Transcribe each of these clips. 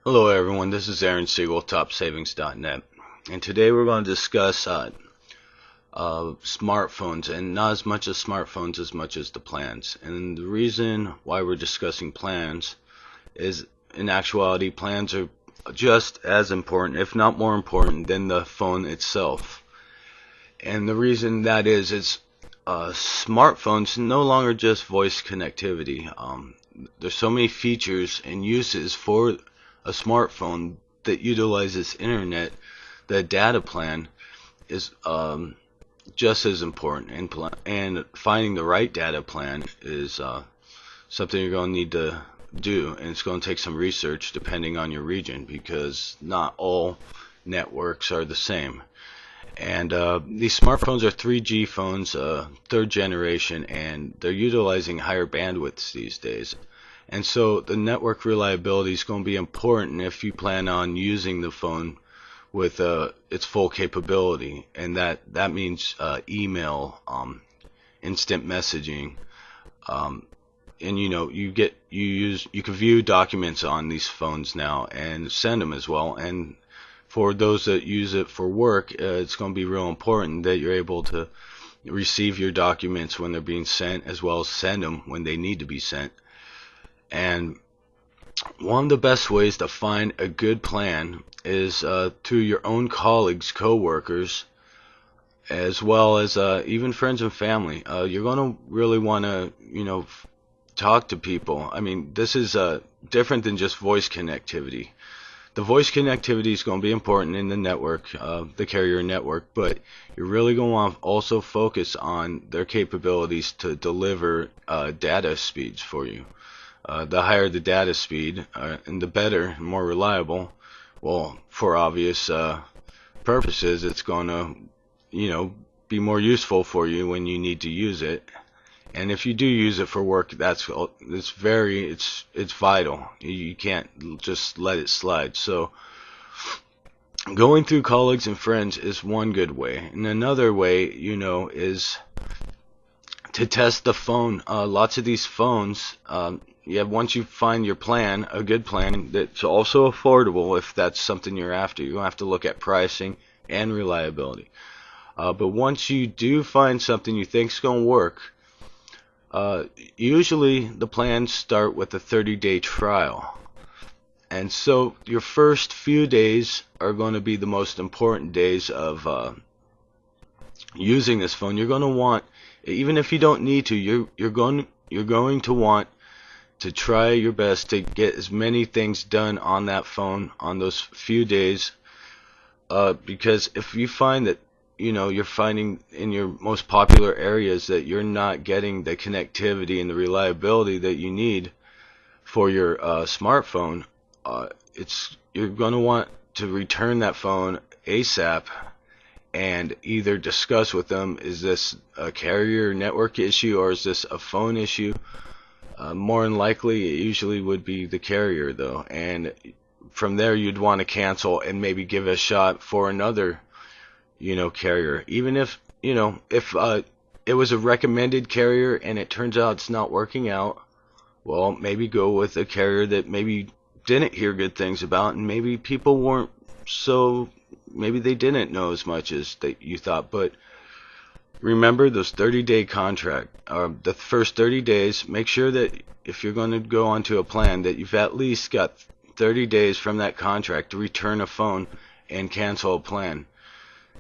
Hello everyone, this is Aaron Siegel, TopSavings.net, and today we're going to discuss smartphones, and not as much as smartphones as much as the plans. And the reason why we're discussing plans is, in actuality, plans are just as important, if not more important, than the phone itself. And the reason that is smartphones no longer just voice connectivity. There's so many features and uses for a smartphone that utilizes internet. The data plan is just as important, and finding the right data plan is something you're going to need to do, and it's going to take some research depending on your region, because not all networks are the same. And these smartphones are 3G phones, third generation, and they're utilizing higher bandwidths these days. And so the network reliability is going to be important if you plan on using the phone with its full capability, and that means email, instant messaging, and you can view documents on these phones now and send them as well. And for those that use it for work, it's going to be real important that you're able to receive your documents when they're being sent, as well as send them when they need to be sent. And one of the best ways to find a good plan is through your own colleagues, co-workers, as well as even friends and family. You're going to really want to, talk to people. I mean, this is different than just voice connectivity. The voice connectivity is going to be important in the network, the carrier network, but you're really going to want to also focus on their capabilities to deliver data speeds for you. The higher the data speed, and the better, more reliable. Well, for obvious purposes, it's going to, be more useful for you when you need to use it. And if you do use it for work, it's vital. You can't just let it slide. So going through colleagues and friends is one good way. And another way, is to test the phone. Lots of these phones, once you find your plan, a good plan that's also affordable, if that's something you're after, you're going to have to look at pricing and reliability. But once you do find something you think is going to work, usually the plans start with a 30-day trial. And so your first few days are going to be the most important days of using this phone. You're going to want, even if you don't need to, you're going to want to try your best to get as many things done on that phone on those few days, because if you find that you're finding in your most popular areas that you're not getting the connectivity and the reliability that you need for your smartphone, you're going to want to return that phone ASAP and either discuss with them, is this a carrier network issue or is this a phone issue? More than likely, it usually would be the carrier, though. And from there, you'd want to cancel and maybe give a shot for another, carrier. Even if it was a recommended carrier and it turns out it's not working out, well, maybe go with a carrier that maybe didn't hear good things about, and maybe people weren't maybe they didn't know as much as you thought. But remember those 30-day contract, the first 30 days, make sure that if you're going to go onto a plan that you've at least got 30 days from that contract to return a phone and cancel a plan,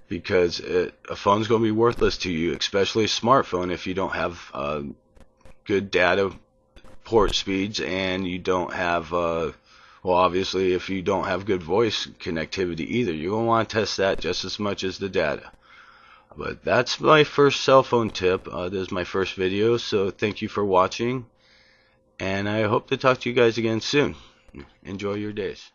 because a phone's going to be worthless to you, especially a smartphone, if you don't have good data port speeds, and you don't have obviously if you don't have good voice connectivity either. You're going to want to test that just as much as the data. But that's my first cell phone tip. This is my first video, so thank you for watching, and I hope to talk to you guys again soon. Enjoy your days.